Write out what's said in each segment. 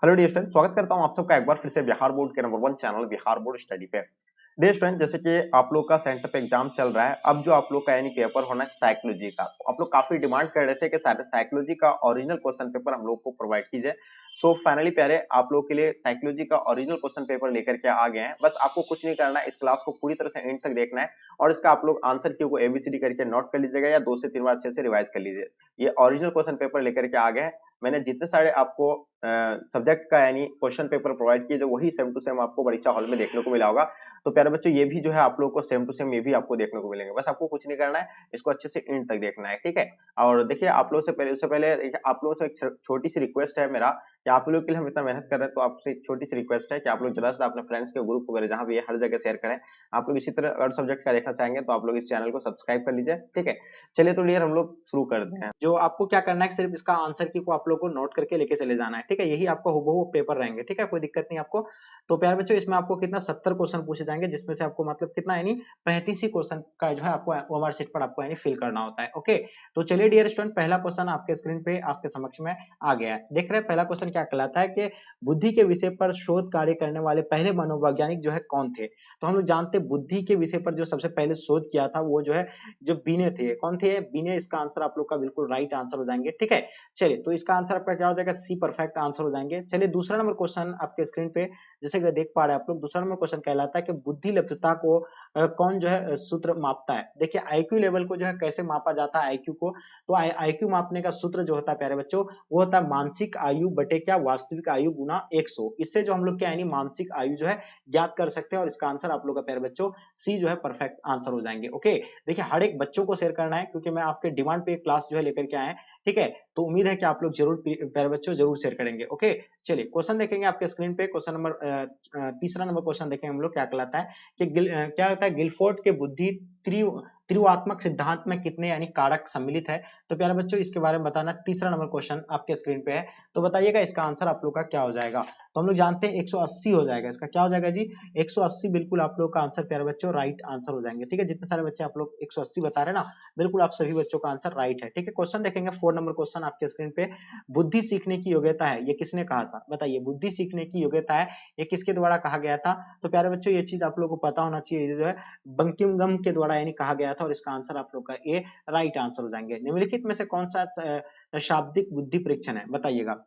Hello dear student, स्वागत करता हूं आप सबका एक बार फिर से बिहार बोर्ड के number 1 channel Bihar board study पे। डियर स्टूडेंट, जैसे कि आप लोग का सेंटर पे एग्जाम चल रहा है, अब जो आप लोग का यानी पेपर होना है साइकोलॉजी का। तो आप लोग काफी डिमांड कर रहे थे कि साइकोलॉजी का ओरिजिनल क्वेश्चन पेपर हम लोग को प्रोवाइड कीजिए। सो फाइनली प्यारे, आप लोग के लिए साइकोलॉजी का ओरिजिनल क्वेश्चन पेपर लेकर के आ गए हैं। बस आपको कुछ नहीं करना है, इस क्लास को पूरी तरह से एंड तक देखना है और इसका आप लोग आंसर क्यू को एबीसीडी करके नोट कर लीजिएगा या 2 से 3 बार अच्छे से रिवाइज कर लीजिए। ये ओरिजिनल क्वेश्चन पेपर लेकर के आ गए हैं। मैंने जितने सारे आपको सब्जेक्ट का यानी क्वेश्चन पेपर प्रोवाइड किए, जो वही सेम टू सेम आपको परीक्षा हॉल में देखने को मिला होगा। तो प्यारे बच्चों, ये भी जो है आप लोगों को सेम टू सेम ये भी आपको देखने को मिलेंगे। बस आपको कुछ नहीं करना है, इसको अच्छे से एंड तक देखना है, ठीक है। और देखिए, आप लोगों से पहले, उससे पहले देखिए, आप लोगों से एक छोटी सी रिक्वेस्ट है मेरा कि आप लोगों के लिए हम इतना मेहनत कर रहे हैं, तो आपसे एक छोटी सी रिक्वेस्ट है कि आप लोग ज्यादा से ज्यादा अपने फ्रेंड्स के ग्रुप वगैरह जहां भी है हर जगह शेयर करें। आप लोग इसी तरह अगर सब्जेक्ट का देखना चाहेंगे तो आप लोग इस चैनल को सब्सक्राइब कर लीजिए, ठीक है। चलिए तो डियर, हम लोग शुरू करते हैं। जो आपको क्या करना है, सिर्फ इसका आंसर की को आप लोग को नोट करके लेके चले जाना है, ठीक है। यही आपका हूबहू पेपर रहेंगे, ठीक है, कोई दिक्कत नहीं आपको। तो प्यारे बच्चों, इसमें आपको कितना 70 क्वेश्चन पूछे जाएंगे, जिसमें से आपको मतलब कितना यानी 35 ही क्वेश्चन का जो है आपको ओमआर शीट पर आपको यानी फिल करना होता है। ओके, तो चलिए डियर स्टूडेंट, पहला क्वेश्चन आपके स्क्रीन पे आपके समक्ष में आ गया है। देख रहे हैं पहला क्वेश्चन क्या कहलाता है कि बुद्धि के विषय पर शोध कार्य करने वाले पहले मनोवैज्ञानिक जो है कौन थे। तो हम लोग जानते हैं बुद्धि के विषय पर जो सबसे पहले शोध किया था वो जो है जो बीने थे। कौन थे? बीने। इसका आंसर आप लोग का बिल्कुल राइट आंसर हो जाएंगे, ठीक है। चलिए, तो इसका आंसर आपका क्या हो जाएगा? सी परफेक्ट आंसर हो जाएंगे। चलिए, दूसरा नंबर क्वेश्चन आपके स्क्रीन पे जैसे कि देख पा रहे हैं आप लोग, दूसरा नंबर क्वेश्चन कहलाता है कि बुद्धि लब्धता को कौन जो है सूत्र मापता है। देखिए, आईक्यू लेवल को जो है कैसे मापा जाता है आईक्यू को। तो आईक्यू मापने का सूत्र जो होता है प्यारे बच्चों, वो होता है मानसिक आयु बटे क्या वास्तविक आयु गुना 100। इससे जो हम लोग क्या यानी मानसिक आयु जो है ज्ञात कर सकते हैं, और इसका आंसर आप लोग का प्यारे बच्चों सी जो है परफेक्ट आंसर हो जाएंगे। ओके, देखिए हर एक बच्चों को शेयर करना है, क्योंकि मैं आपके डिमांड पे एक क्लास जो है लेकर के आए हैं, ठीक है। तो उम्मीद है कि आप लोग जरूर प्यारे बच्चों जरूर शेयर करेंगे। ओके, चलिए क्वेश्चन देखेंगे आपके स्क्रीन पे। क्वेश्चन नंबर तीसरा नंबर क्वेश्चन देखेंगे हम लोग, क्या कहलाता है कि क्या होता है गिलफोर्ड के बुद्धि त्रिवात्मक सिद्धांत में कितने यानी कारक सम्मिलित है। तो प्यारे बच्चों, इसके बारे में बताना। तीसरा नंबर क्वेश्चन आपके स्क्रीन पे है, तो बताइएगा इसका आंसर आप लोग का क्या हो जाएगा। तो हम लोग जानते हैं 180 हो जाएगा। इसका क्या हो जाएगा जी? 180 बिल्कुल आप लोग का आंसर प्यारे बच्चों राइट आंसर हो जाएंगे, ठीक है। जितने सारे बच्चे आप लोग 180 बता रहे हैं ना, बिल्कुल आप सभी बच्चों का आंसर राइट है, ठीक है। क्वेश्चन देखेंगे 4 नंबर क्वेश्चन आपके स्क्रीन पे। बुद्धि सीखने की योग्यता है, ये किसने कहा था? बताइए, बुद्धि सीखने की योग्यता है, ये किसके द्वारा कहा गया था? तो प्यारे बच्चों, ये चीज आप लोगों को पता होना चाहिए, जो है बंकिमगम के द्वारा यानी कहा गया था, और इसका आंसर आप लोग का ए राइट आंसर हो जाएंगे। निम्नलिखित में से कौन सा शाब्दिक बुद्धि परीक्षण है, बताइएगा।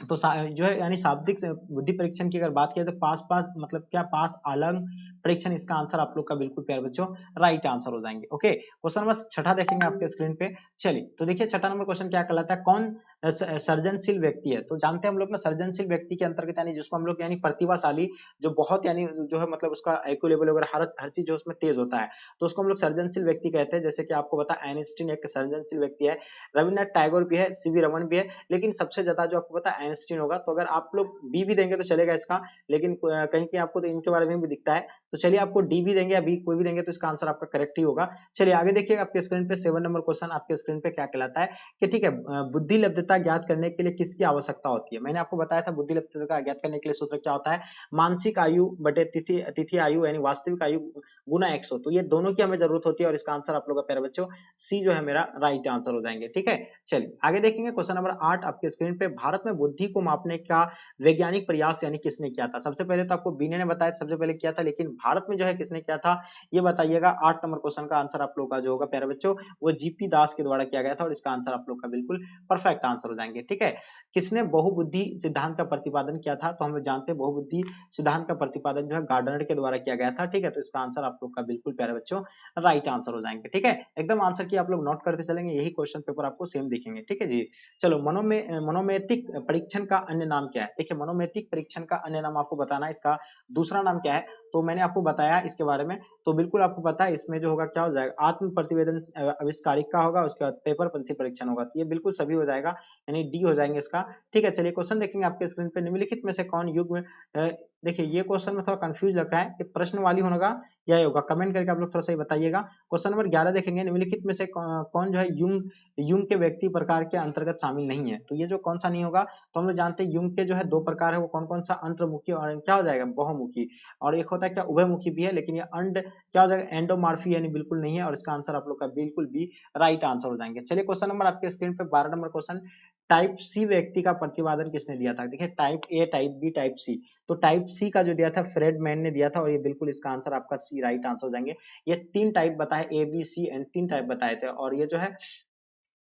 तो जो है यानी शाब्दिक बुद्धि परीक्षण की अगर बात करें तो पास पास मतलब क्या पास आलंग परीक्षण, इसका आंसर आप लोग का बिल्कुल प्यारे बच्चों राइट आंसर हो जाएंगे। ओके, क्वेश्चन नंबर छठा देखेंगे आपके स्क्रीन पे। चलिए, तो देखिए छठा नंबर क्वेश्चन क्या कहलाता है, कौन सर्जनशील व्यक्ति है। तो जानते हैं हम लोग ना, सर्जनशील व्यक्ति के अंतर्गत यानी जिसको हम लोग यानी प्रतिभाशाली, जो बहुत यानी जो है मतलब उसका आईक्यू लेवल वगैरह हर चीज जो उसमें तेज होता है, तो उसको हम लोग सर्जनशील व्यक्ति कहते हैं। जैसे कि आपको पता है आइंस्टीन एक सर्जनशील व्यक्ति है, रविन्द्रनाथ टैगोर भी है, सीवी रमन भी है, लेकिन सबसे ज्यादा जो आपको पता है आइंस्टीन होगा। तो अगर आप लोग बी भी देंगे तो चलेगा इसका, लेकिन कहीं कहीं आपको तो इनके बारे में भी दिखता है। तो चलिए, आपको डी भी देंगे या बी कोई भी देंगे तो इसका आंसर आपका करेक्ट ही होगा। चलिए आगे देखिए आपके स्क्रीन पे 7 नंबर क्वेश्चन आपके स्क्रीन पे क्या कहलाता है कि ठीक है, बुद्धि लब्धता ज्ञात करने के लिए किसकी आवश्यकता होती है। मैंने आपको बताया था बुद्धि लब्धता ज्ञात करने के लिए सूत्र क्या होता है, मानसिक आयु बटे तिथि तिथि आयु यानी वास्तविक आयु गुना 100। तो ये दोनों की हमें जरूरत होती है, और इसका आंसर आप लोग का प्यारे बच्चों सी जो है मेरा राइट आंसर हो जाएंगे, ठीक है। चलिए आगे देखेंगे क्वेश्चन नंबर 8 आपके स्क्रीन पे। भारत में बुद्धि को मापने का वैज्ञानिक प्रयास यानी किसने किया था। सबसे पहले तो आपको बीने ने बताया सबसे पहले किया था, लेकिन भारत में जो है किसने किया था, ये बताइएगा। 8 नंबर क्वेश्चन का आंसर आप लोग का जो होगा प्यारे बच्चों, वो जीपी दास के द्वारा किया गया था, और इसका आंसर आप लोग का बिल्कुल परफेक्ट आंसर हो जाएंगे, ठीक है। किसने बहुबुद्धि सिद्धांत का प्रतिपादन किया था। तो हम लोग जानते हैं बहुबुद्धि सिद्धांत का प्रतिपादन जो है गार्डनर के द्वारा किया गया था, ठीक है। तो इसका आंसर आप लोग का बिल्कुल प्यारे बच्चों राइट आंसर हो जाएंगे, ठीक है। एकदम आंसर की आप लोग नोट करते चलेंगे, यही क्वेश्चन पेपर आपको सेम दिखेंगे, ठीक है जी। चलो, मनोमेटिक परीक्षण का अन्य नाम क्या है। देखिए, मनोमेटिक परीक्षण का अन्य नाम आपको बताना है, इसका दूसरा नाम क्या है। तो मैंने आपको बताया इसके बारे में, तो बिल्कुल आपको पता है इसमें जो होगा क्या हो जाएगा, आत्म प्रतिवेदन आविष्कारिक का होगा, उसके बाद पेपर पंथी परीक्षण होगा। तो ये बिल्कुल सभी हो जाएगा, यानी डी हो जाएंगे इसका, ठीक है। चलिए क्वेश्चन देखेंगे आपके स्क्रीन पे। निम्नलिखित में से कौन युग में देखिए, ये क्वेश्चन में थोड़ा कंफ्यूज लग रहा है कि प्रश्न वाली होगा या होगा, कमेंट करके आप लोग थोड़ा सा बताइएगा। क्वेश्चन नंबर 11 देखेंगे। निम्नलिखित में से कौन जो है युंग के व्यक्ति प्रकार के अंतर्गत शामिल नहीं है। तो ये जो कौन सा नहीं होगा, तो हम लोग जानते हैं युंग के जो है 2 प्रकार है, वो कौन कौन सा, अंतर्मुखी और क्या हो जाएगा बहुमुखी, और एक होता है क्या उभयमुखी भी है, लेकिन ये अंड क्या हो जाएगा, एंडोमॉर्फी यानी बिल्कुल नहीं है, और इसका आंसर आप लोग का बिल्कुल भी राइट आंसर हो जाएंगे। चलिए क्वेश्चन नंबर आपके स्क्रीन पे 12 नंबर क्वेश्चन, टाइप सी व्यक्ति का प्रतिपादन किसने दिया था? देखिए type A, type B, type C. तो टाइप सी का जो दिया था फ्रेडमैन ने दिया था, और ये बिल्कुल इसका आंसर आपका सी राइट आंसर हो जाएंगे। ये 3 टाइप बताए, A B C and 3 type बताए थे, और ये जो है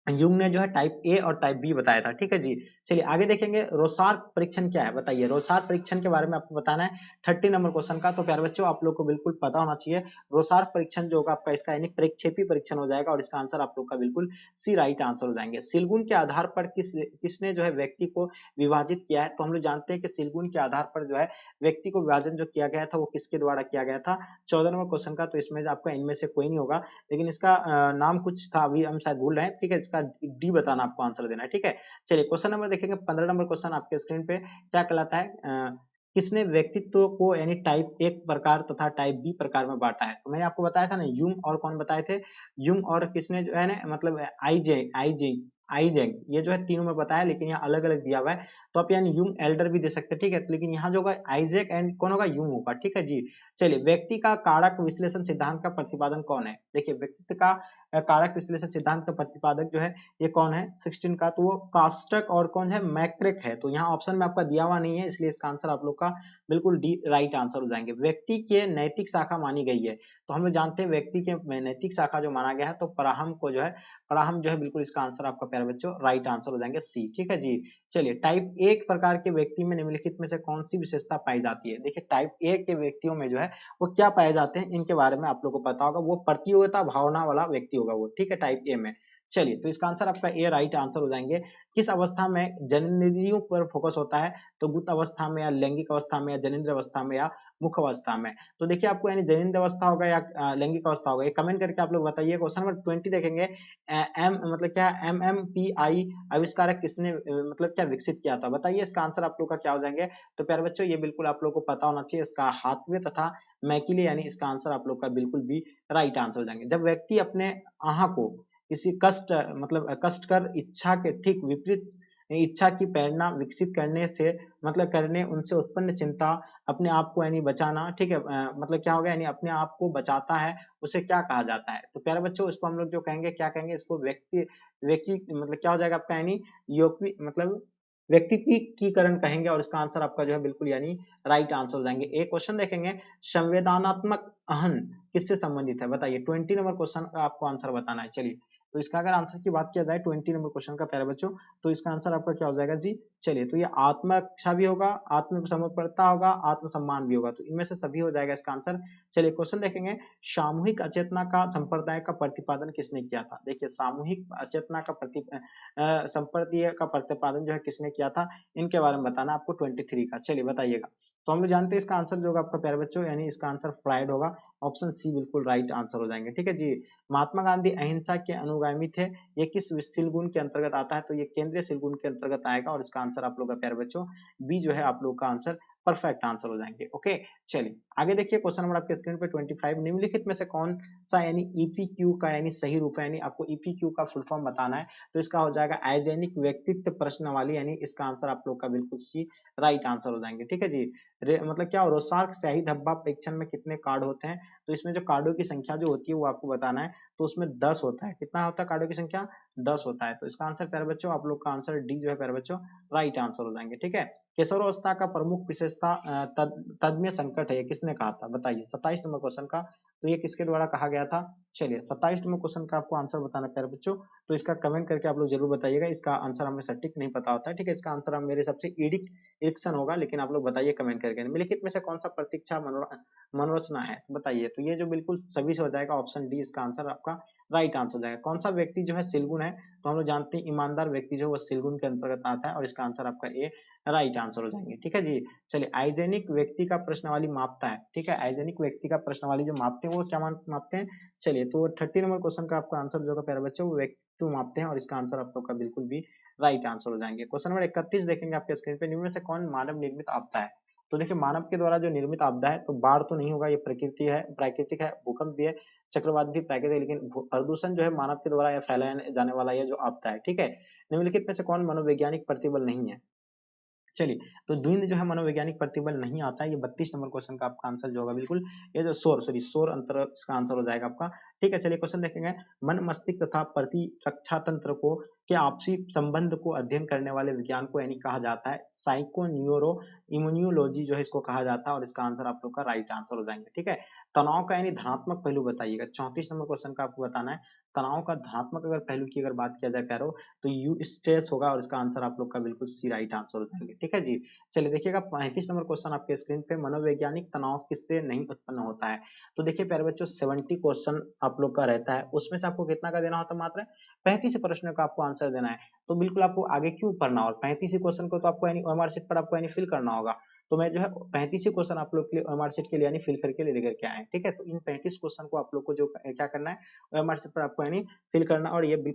युंग ने जो है टाइप ए और टाइप बी बताया था। ठीक है जी। चलिए आगे देखेंगे, रोसार्क परीक्षण क्या है, बताइए। रोसार्क परीक्षण के बारे में आपको बताना है 30 नंबर क्वेश्चन का। तो प्यारे बच्चों आप लोग को बिल्कुल पता होना चाहिए, रोसार्क परीक्षण जो होगा आपका इसका यानी प्रक्षेपी परीक्षण हो जाएगा, और इसका आंसर आप लोग का बिल्कुल सी राइट आंसर हो जाएंगे। सिलगुन के आधार पर किसने जो है व्यक्ति को विभाजित किया है? तो हम लोग जानते हैं कि सिलगुन के आधार पर जो है व्यक्ति को विभाजन जो किया गया था वो किसके द्वारा किया गया था? 14 नंबर क्वेश्चन का। तो इसमें आपका इनमें से कोई नहीं होगा, लेकिन इसका नाम कुछ था, अभी हम शायद भूल रहे हैं। ठीक है, इसका डी बताना, आपको आंसर देना है। ठीक है, चलिए क्वेश्चन नंबर देखेंगे 15 नंबर क्वेश्चन आपके स्क्रीन पे क्या कहलाता है, किसने व्यक्तित्व को यानी टाइप एक प्रकार तथा टाइप बी प्रकार में बांटा है? तो मैंने आपको बताया था ना, युंग और कौन बताए थे, युंग और किसने जो है ना, मतलब आईजेंग ये जो है तीनों में बताया, लेकिन यहाँ अलग अलग दिया हुआ है, तो आप यानी युंग एल्डर भी दे सकते हैं। ठीक है, लेकिन यहाँ जो होगा आइजैक एंड कौन होगा, युंग होगा। ठीक है जी। चलिए, व्यक्ति का कारक विश्लेषण सिद्धांत का प्रतिपादन कौन है? देखिए व्यक्ति का कारक विश्लेषण सिद्धांत का प्रतिपादक जो है ये कौन है, 16 का, तो वो कास्टक और कौन है, मैक्रेक है। तो यहाँ ऑप्शन में आपका दिया हुआ नहीं है, इसलिए इसका आंसर आप लोग का बिल्कुल डी राइट आंसर हो जाएंगे। व्यक्ति के नैतिक शाखा मानी गई है, तो हम लोग जानते हैं व्यक्ति के नैतिक शाखा जो माना गया है, तो पराहम जो है बिल्कुल इसका आंसर आपका प्यारे बच्चों राइट आंसर हो जाएंगे सी। ठीक है जी। चलिए, टाइप एक प्रकार के व्यक्ति में निम्नलिखित में से कौन सी विशेषता पाई जाती है? देखिए टाइप ए के व्यक्तियों में जो है वो क्या पाए जाते हैं, इनके बारे में आप लोग को पता होगा, वो प्रतियोगिता भावना वाला व्यक्ति होगा वो। ठीक है, टाइप ए में। चलिए, तो इसका आंसर आपका ए राइट आंसर हो जाएंगे। किस अवस्था में जननेंद्रियों पर फोकस होता है? तो गुप्त अवस्था में, या लैंगिक अवस्था में, या जनेंद्र अवस्था में, या मुख अवस्था में? तो देखिए आपको यानी जनेंद्र अवस्था होगा या लैंगिक अवस्था होगा, ये कमेंट करके आप लोग बताइए। क्वेश्चन नंबर 20 देखेंगे, एम मतलब क्या, MMPI आविष्कारक किसने मतलब क्या विकसित किया था? बताइए, इसका आंसर आप लोग का क्या हो जाएंगे? तो प्यारे बच्चों ये बिल्कुल आप लोग को पता होना चाहिए, इसका हाथवे तथा मैकिले, यानी इसका आंसर आप लोग का बिल्कुल भी राइट आंसर हो जाएंगे। जब व्यक्ति अपने आहा को किसी कष्ट मतलब कष्ट कर इच्छा के ठीक विपरीत इच्छा की प्रेरणा विकसित करने से मतलब करने उनसे उत्पन्न चिंता, अपने आप को यानी बचाना, ठीक है, मतलब क्या हो गया, यानी अपने आप को बचाता है, उसे क्या कहा जाता है? तो प्यारे बच्चों इसको हम लोग जो कहेंगे, क्या कहेंगे इसको, व्यक्ति व्यक्ति मतलब क्या हो जाएगा आपका, यानी योक्ति मतलब व्यक्तित्वीकरण कहेंगे, और इसका आंसर आपका जो है बिल्कुल यानी राइट आंसर हो जाएंगे। एक क्वेश्चन देखेंगे, संवेदनात्मक अहन किससे संबंधित है? बताइए, 20 नंबर क्वेश्चन का आपको आंसर बताना है। चलिए, तो इसका अगर आंसर की बात किया जाए 20 नंबर क्वेश्चन का प्यारे बच्चों, तो इसका आंसर आपका क्या हो जाएगा जी? चलिए, तो ये आत्मरक्षा भी होगा, आत्मसमर्पणता होगा, आत्मसम्मान भी होगा, तो इनमें से सभी हो जाएगा इसका आंसर। चलिए क्वेश्चन देखेंगे, सामूहिक अचेतना का संप्रदाय का प्रतिपादन किसने किया था? देखिए सामूहिक अचेतना का संप्रदाय का प्रतिपादन जो है किसने किया था, इनके बारे में बताना आपको 23 का। चलिए बताइएगा। तो हम लोग जानते हैं इसका आंसर जो होगा आपका प्यारे बच्चों, यानी इसका आंसर फ्राइड होगा, ऑप्शन सी बिल्कुल राइट आंसर हो जाएंगे। ठीक है जी। महात्मा गांधी अहिंसा के अनुगामी थे, ये किस सिल गुण के अंतर्गत आता है? तो ये केंद्रीय सिल गुण के अंतर्गत आएगा, और इसका आंसर आप लोग का प्यारे बच्चों बी जो है आप लोग का आंसर परफेक्ट आंसर हो जाएंगे। ओके, चलिए आगे देखिए, क्वेश्चन नंबर आपके स्क्रीन पे 25, निम्नलिखित में से कौन सा यानी ईपीक्यू का यानी सही रूप है, यानी आपको ईपीक्यू का फुल फॉर्म बताना है। तो इसका हो जाएगा आइजेनिक व्यक्तित्व प्रश्नावली, यानी इसका आंसर आप लोग का बिल्कुल सी राइट आंसर हो जाएंगे। ठीक है जी। मतलब क्या, रोसार्क स्याही धब्बा परीक्षण में कितने कार्ड होते हैं? तो इसमें जो कार्डों की संख्या जो होती है वो आपको बताना है। तो उसमें 10 होता है। कितना होता है कार्डों की संख्या? 10 होता है। तो इसका आंसर प्यारे बच्चों आप लोग का आंसर डी जो है प्यारे बच्चों राइट आंसर हो जाएंगे। ठीक है। किशोरावस्था का प्रमुख विशेषता तद्मय संकट है, ये किसने कहा था? बताइए 27 नंबर क्वेश्चन का, तो ये किसके द्वारा कहा गया था? चलिए 27 नंबर क्वेश्चन का आपको आंसर बताना प्यारे बच्चों, तो इसका कमेंट करके आप लोग जरूर बताइएगा। इसका आंसर हमें सटीक नहीं पता होता है। ठीक है, इसका आंसर हम मेरे हिसाब से ईडिक एक्शन होगा, लेकिन आप लोग बताइए कमेंट करके। निम्नलिखित में से कौन सा प्रतीक्षा मनोरचना है? बताइए, तो ये जो बिल्कुल सभी से हो जाएगा, ऑप्शन डी इसका आंसर आपका राइट आंसर हो जाएगा। कौन सा व्यक्ति जो है सिलगुन है? तो हम लोग जानते हैं ईमानदार व्यक्ति जो है वो सिलगुन के अंतर्गत आता है, और इसका आंसर आपका ए राइट आंसर हो जाएंगे। ठीक है जी। चलिए, आइजेनिक व्यक्ति का प्रश्नावली मापता है। ठीक है, आइजेनिक व्यक्ति का प्रश्नावली जो मापते हैं वो क्या मापते हैं? चलिए, तो 30 नंबर क्वेश्चन का आपका आंसर जो होगा प्यारे बच्चों वो व्यक्तित्व मापते हैं, और इसका आंसर आप लोग का बिल्कुल भी राइट आंसर हो जाएंगे। क्वेश्चन नंबर 31 देखेंगे आपके स्क्रीन पे, निम्न में से कौन मानव निर्मित आपदा है? तो देखिए मानव के द्वारा जो निर्मित आपदा है, तो बाढ़ तो नहीं होगा, ये प्रकृति है, प्राकृतिक है, भूकंप भी है, चक्रवात भी प्राकृतिक है, लेकिन प्रदूषण जो है मानव के द्वारा या फैलाया जाने वाला ये जो आपदा है। ठीक है, निम्नलिखित में से कौन मनोवैज्ञानिक प्रतिबल नहीं है? चलिए, तो द्विंद जो है मनोवैज्ञानिक प्रतिबल नहीं आता है। ये 32 नंबर क्वेश्चन का आपका आंसर जो होगा बिल्कुल ये जो शोर अंतर इसका आंसर हो जाएगा आपका। ठीक है, चलिए क्वेश्चन देखेंगे। मन, मस्तिष्क तथा प्रतिरक्षा तंत्र को के आपसी संबंध को अध्ययन करने वाले विज्ञान को यानी कहा जाता है साइको न्यूरो इम्यूनियोलॉजी जो है इसको कहा जाता है, और इसका आंसर आप लोग का राइट आंसर हो जाएंगे। ठीक है, तनाव का यानी धनात्मक पहलू बताइएगा। 34 नंबर क्वेश्चन का आपको बताना है तनाव का धनात्मक अगर पहलू की अगर बात किया जाए प्यारो, तो यू स्ट्रेस होगा, और इसका आंसर आप लोग का बिल्कुल सी राइट आंसर हो जाएंगे। ठीक है जी, चलिए देखिएगा 35 नंबर क्वेश्चन आपके स्क्रीन पे, मनोवैज्ञानिक तनाव किससे नहीं उत्पन्न होता है। तो देखिए प्यारे बच्चों 70 क्वेश्चन आप लोग का रहता है, उसमें से आपको कितना का देना होता है, मात्र 35 प्रश्नों का आपको आंसर देना है। तो बिल्कुल आपको आगे क्यों पढ़ना, और 35 क्वेश्चन को तो आपको यानी ओएमआर शीट पर आपको यानी फिल करना होगा। तो मैं जो है 35 क्वेश्चन आप लोग के लिए ओएमआर शीट के लिए यानी फिल करके ले लेकर के आए हैं। ठीक है, तो इन 35 क्वेश्चन को आप लोग को जो क्या करना है ओएमआर शीट पर आपको यानी फिल करना, और ये बिल्कुल